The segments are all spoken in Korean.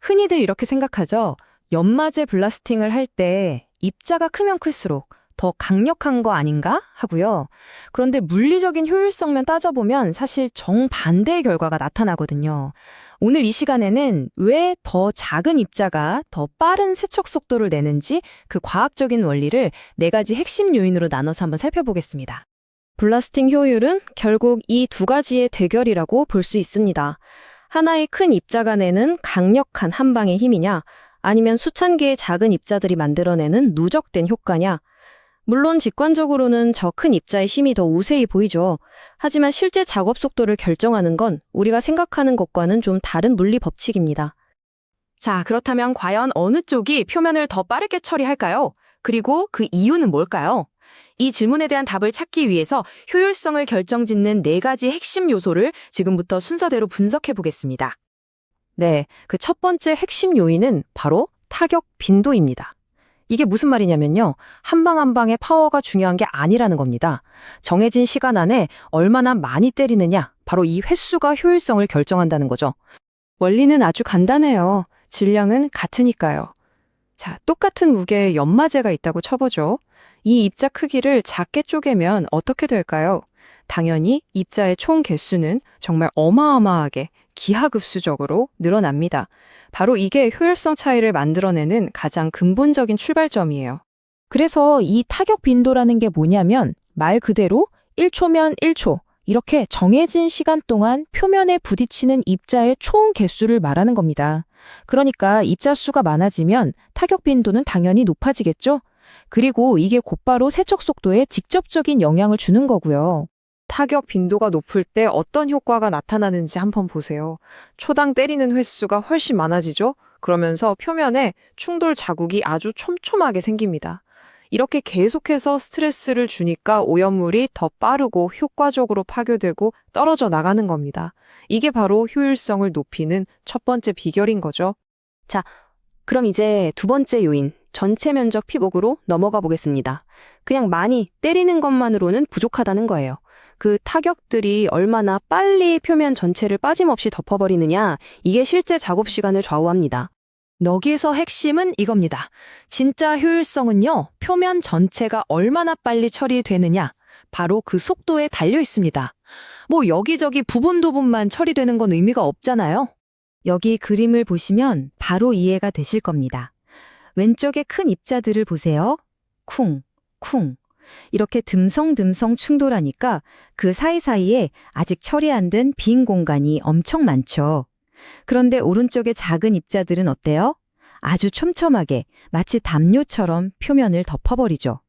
흔히들 이렇게 생각하죠. 연마제 블라스팅을 할 때 입자가 크면 클수록 더 강력한 거 아닌가 하고요. 그런데 물리적인 효율성만 따져보면 사실 정반대의 결과가 나타나거든요. 오늘 이 시간에는 왜 더 작은 입자가 더 빠른 세척 속도를 내는지 그 과학적인 원리를 네 가지 핵심 요인으로 나눠서 한번 살펴보겠습니다. 블라스팅 효율은 결국 이 두 가지의 대결이라고 볼 수 있습니다. 하나의 큰 입자가 내는 강력한 한 방의 힘이냐, 아니면 수천 개의 작은 입자들이 만들어내는 누적된 효과냐. 물론 직관적으로는 저 큰 입자의 힘이 더 우세히 보이죠. 하지만 실제 작업 속도를 결정하는 건 우리가 생각하는 것과는 좀 다른 물리 법칙입니다. 자, 그렇다면 과연 어느 쪽이 표면을 더 빠르게 처리할까요? 그리고 그 이유는 뭘까요? 이 질문에 대한 답을 찾기 위해서 효율성을 결정짓는 네 가지 핵심 요소를 지금부터 순서대로 분석해 보겠습니다. 네, 그 첫 번째 핵심 요인은 바로 타격 빈도입니다. 이게 무슨 말이냐면요. 한 방 한 방의 파워가 중요한 게 아니라는 겁니다. 정해진 시간 안에 얼마나 많이 때리느냐, 바로 이 횟수가 효율성을 결정한다는 거죠. 원리는 아주 간단해요. 질량은 같으니까요. 자, 똑같은 무게의 연마제가 있다고 쳐보죠. 이 입자 크기를 작게 쪼개면 어떻게 될까요? 당연히 입자의 총 개수는 정말 어마어마하게 기하급수적으로 늘어납니다. 바로 이게 효율성 차이를 만들어내는 가장 근본적인 출발점이에요. 그래서 이 타격 빈도라는 게 뭐냐면 말 그대로 1초면 1초 이렇게 정해진 시간 동안 표면에 부딪히는 입자의 총 개수를 말하는 겁니다. 그러니까 입자 수가 많아지면 타격 빈도는 당연히 높아지겠죠? 그리고 이게 곧바로 세척 속도에 직접적인 영향을 주는 거고요. 타격 빈도가 높을 때 어떤 효과가 나타나는지 한번 보세요. 초당 때리는 횟수가 훨씬 많아지죠? 그러면서 표면에 충돌 자국이 아주 촘촘하게 생깁니다. 이렇게 계속해서 스트레스를 주니까 오염물이 더 빠르고 효과적으로 파괴되고 떨어져 나가는 겁니다. 이게 바로 효율성을 높이는 첫 번째 비결인 거죠. 자, 그럼 이제 두 번째 요인, 전체 면적 피복으로 넘어가 보겠습니다. 그냥 많이 때리는 것만으로는 부족하다는 거예요. 그 타격들이 얼마나 빨리 표면 전체를 빠짐없이 덮어버리느냐, 이게 실제 작업 시간을 좌우합니다. 여기에서 핵심은 이겁니다. 진짜 효율성은요, 표면 전체가 얼마나 빨리 처리되느냐, 바로 그 속도에 달려 있습니다. 뭐 여기저기 부분만 처리되는 건 의미가 없잖아요. 여기 그림을 보시면 바로 이해가 되실 겁니다. 왼쪽에 큰 입자들을 보세요. 쿵, 쿵. 이렇게 듬성듬성 충돌하니까 그 사이사이에 아직 처리 안 된 빈 공간이 엄청 많죠. 그런데 오른쪽의 작은 입자들은 어때요? 아주 촘촘하게 마치 담요처럼 표면을 덮어버리죠.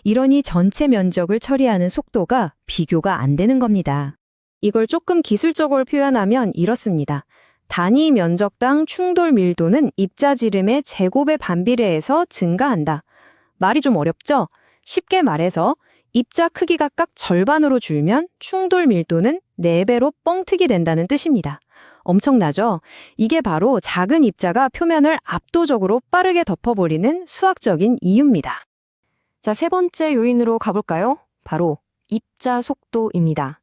이러니 전체 면적을 처리하는 속도가 비교가 안 되는 겁니다. 이걸 조금 기술적으로 표현하면 이렇습니다. 단위 면적당 충돌 밀도는 입자 지름의 제곱에 반비례해서 증가한다. 말이 좀 어렵죠? 쉽게 말해서 입자 크기가 각 절반으로 줄면 충돌 밀도는 4배로 뻥튀기 된다는 뜻입니다. 엄청나죠? 이게 바로 작은 입자가 표면을 압도적으로 빠르게 덮어버리는 수학적인 이유입니다. 자, 세 번째 요인으로 가볼까요? 바로 입자 속도입니다.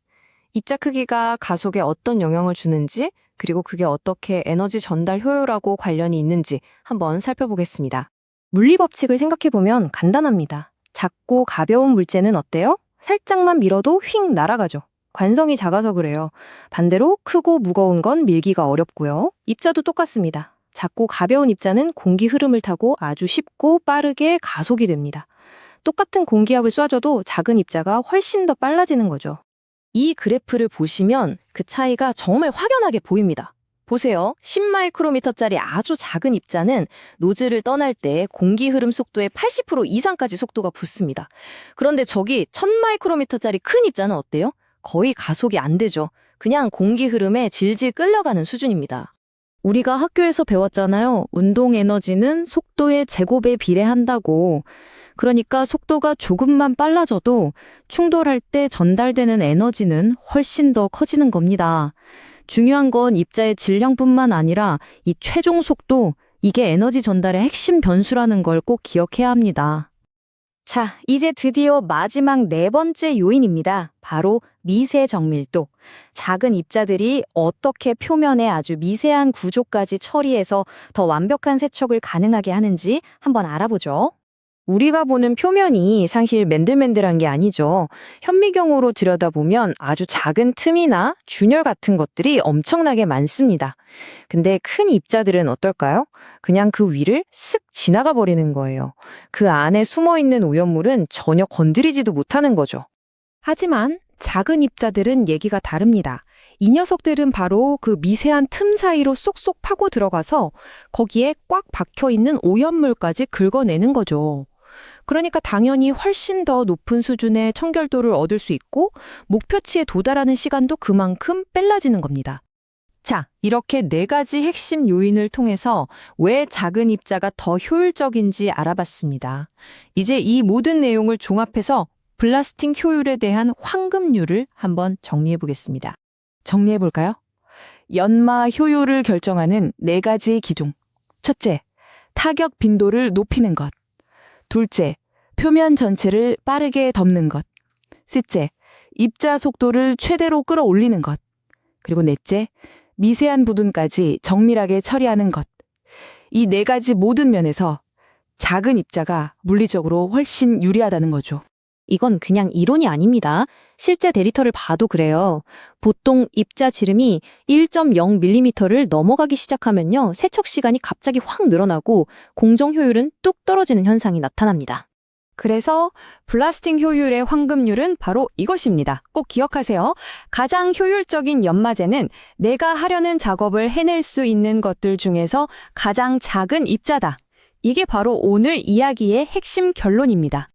입자 크기가 가속에 어떤 영향을 주는지, 그리고 그게 어떻게 에너지 전달 효율하고 관련이 있는지 한번 살펴보겠습니다. 물리 법칙을 생각해보면 간단합니다. 작고 가벼운 물체는 어때요? 살짝만 밀어도 휙 날아가죠. 관성이 작아서 그래요. 반대로 크고 무거운 건 밀기가 어렵고요. 입자도 똑같습니다. 작고 가벼운 입자는 공기 흐름을 타고 아주 쉽고 빠르게 가속이 됩니다. 똑같은 공기압을 쏴줘도 작은 입자가 훨씬 더 빨라지는 거죠. 이 그래프를 보시면 그 차이가 정말 확연하게 보입니다. 보세요. 10마이크로미터짜리 아주 작은 입자는 노즐을 떠날 때 공기 흐름 속도의 80% 이상까지 속도가 붙습니다. 그런데 저기 1000마이크로미터짜리 큰 입자는 어때요? 거의 가속이 안 되죠. 그냥 공기 흐름에 질질 끌려가는 수준입니다. 우리가 학교에서 배웠잖아요. 운동 에너지는 속도의 제곱에 비례한다고. 그러니까 속도가 조금만 빨라져도 충돌할 때 전달되는 에너지는 훨씬 더 커지는 겁니다. 중요한 건 입자의 질량뿐만 아니라 이 최종 속도, 이게 에너지 전달의 핵심 변수라는 걸 꼭 기억해야 합니다. 자, 이제 드디어 마지막 네 번째 요인입니다. 바로 미세 정밀도. 작은 입자들이 어떻게 표면에 아주 미세한 구조까지 처리해서 더 완벽한 세척을 가능하게 하는지 한번 알아보죠. 우리가 보는 표면이 사실 맨들맨들한 게 아니죠. 현미경으로 들여다보면 아주 작은 틈이나 균열 같은 것들이 엄청나게 많습니다. 근데 큰 입자들은 어떨까요? 그냥 그 위를 쓱 지나가 버리는 거예요. 그 안에 숨어 있는 오염물은 전혀 건드리지도 못하는 거죠. 하지만 작은 입자들은 얘기가 다릅니다. 이 녀석들은 바로 그 미세한 틈 사이로 쏙쏙 파고 들어가서 거기에 꽉 박혀 있는 오염물까지 긁어내는 거죠. 그러니까 당연히 훨씬 더 높은 수준의 청결도를 얻을 수 있고 목표치에 도달하는 시간도 그만큼 빨라지는 겁니다. 자, 이렇게 네 가지 핵심 요인을 통해서 왜 작은 입자가 더 효율적인지 알아봤습니다. 이제 이 모든 내용을 종합해서 블라스팅 효율에 대한 황금률을 한번 정리해 보겠습니다. 정리해 볼까요? 연마 효율을 결정하는 네 가지 기준. 첫째, 타격 빈도를 높이는 것. 둘째, 표면 전체를 빠르게 덮는 것. 셋째, 입자 속도를 최대로 끌어올리는 것. 그리고 넷째, 미세한 부분까지 정밀하게 처리하는 것. 이 네 가지 모든 면에서 작은 입자가 물리적으로 훨씬 유리하다는 거죠. 이건 그냥 이론이 아닙니다. 실제 데이터를 봐도 그래요. 보통 입자 지름이 1.0mm를 넘어가기 시작하면요. 세척 시간이 갑자기 확 늘어나고 공정 효율은 뚝 떨어지는 현상이 나타납니다. 그래서 블라스팅 효율의 황금률은 바로 이것입니다. 꼭 기억하세요. 가장 효율적인 연마제는 내가 하려는 작업을 해낼 수 있는 것들 중에서 가장 작은 입자다. 이게 바로 오늘 이야기의 핵심 결론입니다.